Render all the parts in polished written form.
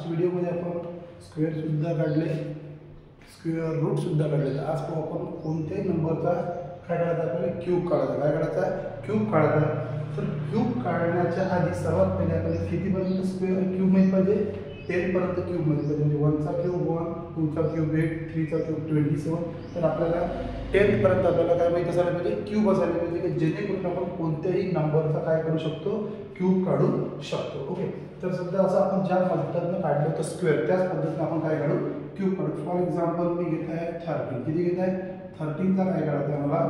Last व्हिडिओमध्ये आपण स्क्वेअरसुद्धा काढले, स्क्वेअर रूटसुद्धा काढले. आज आपण कोणत्याही नंबरचा काय काढायचा, आपल्याला क्यूब काढायचा. काय काढायचा? क्यूब काढायचा. तर क्यूब काढण्याच्या आधी सर्वात पहिले आपल्याला कितीपर्यंत स्क्वेअर क्यूब माहीत पाहिजे? 10 पर्यंत क्यूब माहीत पाहिजे. म्हणजे 1चा क्यूब 1, 2चा क्यूब 8, 3चा क्यूब 27. तर आपल्याला 10 पर्यंत आपल्याला काय माहीत असायला पाहिजे? क्यूब असायला पाहिजे, की जेणेकरून आपण कोणत्याही नंबरचा काय करू शकतो? क्यूब काढू शकतो. ओके. तर सध्या असं आपण ज्या पद्धतीनं काढलं होतं स्क्वेअर, त्याच पद्धतीनं आपण काय काढू? क्यूब काढू. फॉर एक्झाम्पल मी घेत आहे 13. किती घेत आहे? 13चा काय काढायचा आहे मला?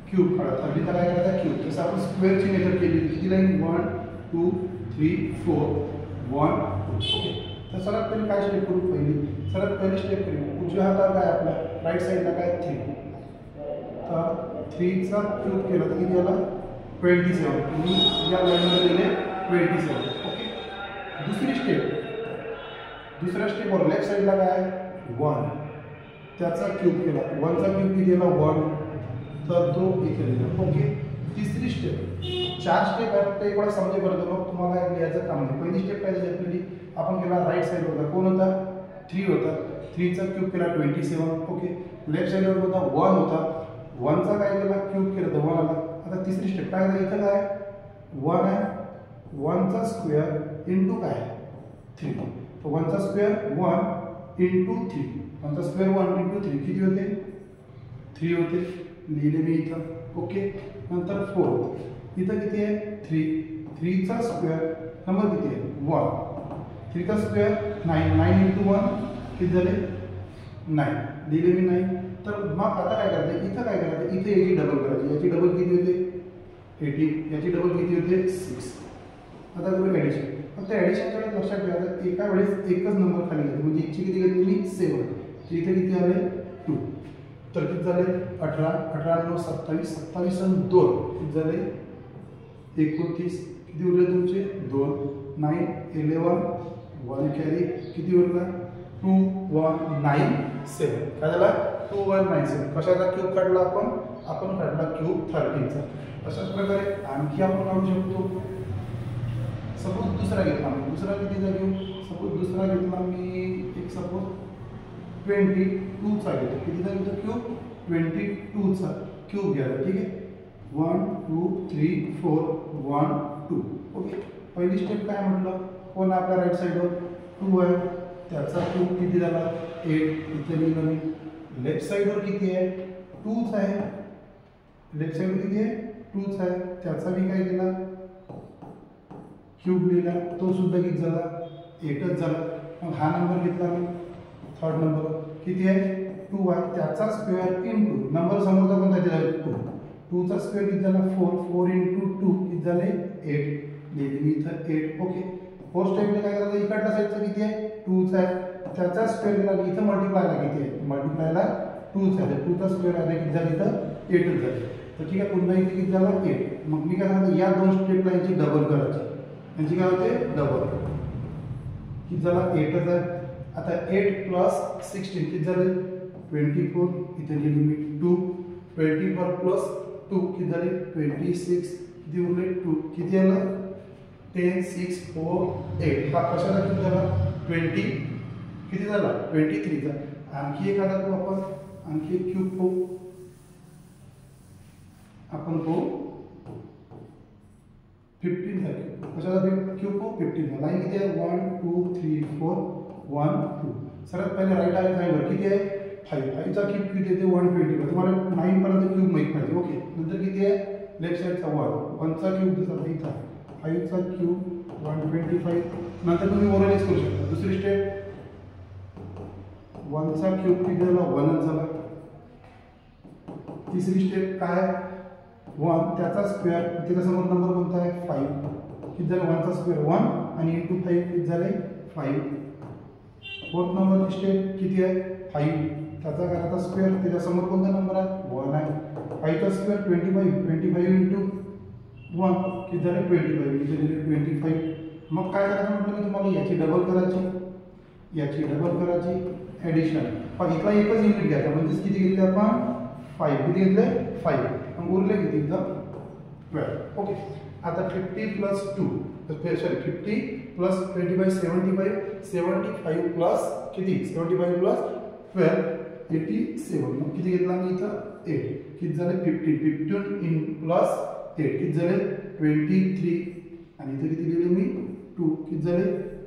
क्यूब काढा. 13चा काय काढायचा? क्यूब. तसं आपण स्क्वेअरची मेथड केली. किती लाईन? 1 2 3 4 1 2. ओके. तर सर्वात पहिले काय स्टेप करू? सर्वात पहिली स्टेप करू. उजव्या हाताला काय आपल्या राईट साईडला काय 3. तर 3चा क्यूब केला तर किती आला? 27. तुम्ही या लाईनमध्ये दिले 27. ओके. दुसऱ्या स्टेपवर लेफ्ट साईडला काय 1, त्याचा क्यूब केला. 1चा क्यूब किती आला? 1, तर तो इथे लिहिला. ओके. तिसरी स्टेप, 4 स्टेप आहे फक्त एक वेळा समजेपर्यंत मग तुम्हाला लिहायचं काम नाही. पहिली स्टेप काय झाली आपली? आपण केला राईट साईड होता. कोण होता? 3 होता. 3चा क्यूब केला 27. ओके. लेफ्ट साईडवर होता 1 होता. 1चा काय केला? क्यूब केला तर 1 आला. आता तिसरी स्टेप काय झाली? इथं काय 1 आहे. 1चा स्क्वेअर इंटू काय 3. तर 1चा स्क्वेअर 1 इंटू 3. 1चा स्क्वेअर 1 इंटू 3 किती होते? 3 होते. लिहिले मी इथं. ओके. नंतर 4. इथं किती आहे? 3. 3चा स्क्वेअर नंबर किती आहे? 1. 3चा स्क्वेअर 9. 9 इंटू 1 किती झाले? 9. लिहिले मी 9. तर मग आता काय करायचं? इथं काय करायचं? इथे याची डबल करायची. याची डबल किती होते? 18. याची डबल किती होते? 6. आता करू ॲडिशन. फक्त ॲडिशनच्या वेळेस लक्षात ठेवायचं एका वेळेस एकच नंबर खाली घेतो. म्हणजे इथची किती घेतली मी? 7. तर इथे किती आले? 2. तर किती झाले? 18. 18 9 27. 27 आणि 2 किती झाले? 29. किती उरले तुमचे? 2. 9 11 1 कॅरी किती उरला? 2 1 9 7. काय झाला? 2 1 9 7. कशाचा क्यूब काढला आपण? आपण काढला क्यूब 13चा. अशाच प्रकारे आणखी आपण काढू शकतो. सपोज दुसरा घेतला मी. दुसरा कितीचा घेऊ? सपोज दुसरा घेतला मी एक सपोज 22चा घेतो. कितीचा घेतो क्यूब? 22चा क्यूब घ्यायला. ठीक आहे. 1 2 3 4 1 2. ओके. पहिली स्टेप काय म्हटलं? कोण आपल्या राईट साईडवर 2 आहे. त्याचा क्यूब किती झाला? 8. इथे लिहिलं मी. लेफ्ट साईडवर किती आहे? 2च आहे. लेफ्ट साईडवर किती आहे? 2च आहे. त्याचा मी काय केला? क्यूब लिहिला. तो सुद्धा किती झाला? 8च झाला. मग हा नंबर घेतला मी थर्ड नंबर. किती आहे? 2 आहे. त्याचा स्क्वेअर इंटू नंबर समोरचा कोणता दिला? 2. 2चा स्क्वेअर किती झाला? 4. 4 इंटू 2 किती झाले? 8. लिहिले मी इथं 8. ओके. फोर्थ स्टेपने काय करायचं? इकडच्या साईडचं किती आहे? 2च आहे. त्याचा स्क्वेअर दिला. इथं मल्टिप्लायला किती आहे? मल्टिप्लायला 2च आहे. 2चा स्क्वेअर आहे किती झालं? इथं 8च झाले. तर ठीक आहे. पुन्हा इथे किती झाला? 8. मग मी काय करायचं? या 2 स्टेपला याची डबल करायची. यांची काय होते? डबल. किती झाला? 8च आहे. आता 8 प्लस 16 किती झाले? 24. इथे लिहिली मी 2. 24 प्लस 2 किती झाले? 26. किती उरले? 2. किती आलं? 10 6 4 8. हा कशाला किती झाला? 20. किती झाला? 23चा. आणखी एखादा तो आपण आणखी एक क्यूब पाहू. आपण पाहू 15चा क्यूब. कशाला क्यूब पाहू? 15चा. लाईन किती आहे? 1 2 3 4 1 2. सर्वात पहिले राईट हँड साईडवर किती आहे? 5. 5चा क्यूब किती येते? 120. तुम्हाला 9 पर्यंत क्यूब माहित पाहिजे. ओके. नंतर किती आहे? लेफ्ट साईडचा 1. 1चा क्यूब जसा इथं 5चा क्यूब 125. नंतर तुम्ही ओव्हरलेच करू शकता. दुसरी स्टेप 1चा क्यूब किती झाला? 1च झाला. तिसरी स्टेप काय? 1 त्याचा स्क्वेअर. त्याच्या समोर नंबर कोणता आहे? 5. किती झालं? 1चा स्क्वेअर 1 आणि इंटू 5 किती झाले? 5. फोर्थ नंबर स्टेप किती आहे? 5. त्याचा करायचा स्क्वेअर. त्याच्यासमोर कोणता नंबर आहे? 1 आहे. 5चा स्क्वेअर 25. 25 इंटू 1 किती झाले? 25. इथे दिले 25. मग काय करायचं म्हटलं मी तुम्हाला? याची डबल करायची. याची डबल करायची. ॲडिशन. पण इथला एकच युनिट घ्यायचा. म्हणजेच किती घेतले आपण? 5. किती घेतले? 5. मग उरले किती? इथं 12. ओके. आता 50 प्लस 2 सॉरी 50 प्लस 25 75 75 प्लस किती 75 प्लस 12 87 मग किती घेतला मी इथं 8 किती झाले 15 15 इन प्लस 8 किती झाले 23 आणि इथे किती लिहिले मी 2 किती झाले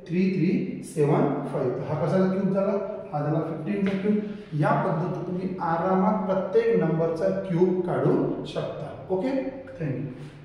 3375 हा कशाचा क्यूब झाला हा झाला 15 चा क्यूब या पद्धतीने तुम्ही आरामात प्रत्येक नंबरचा क्यूब काढू शकता ओके थँक्यू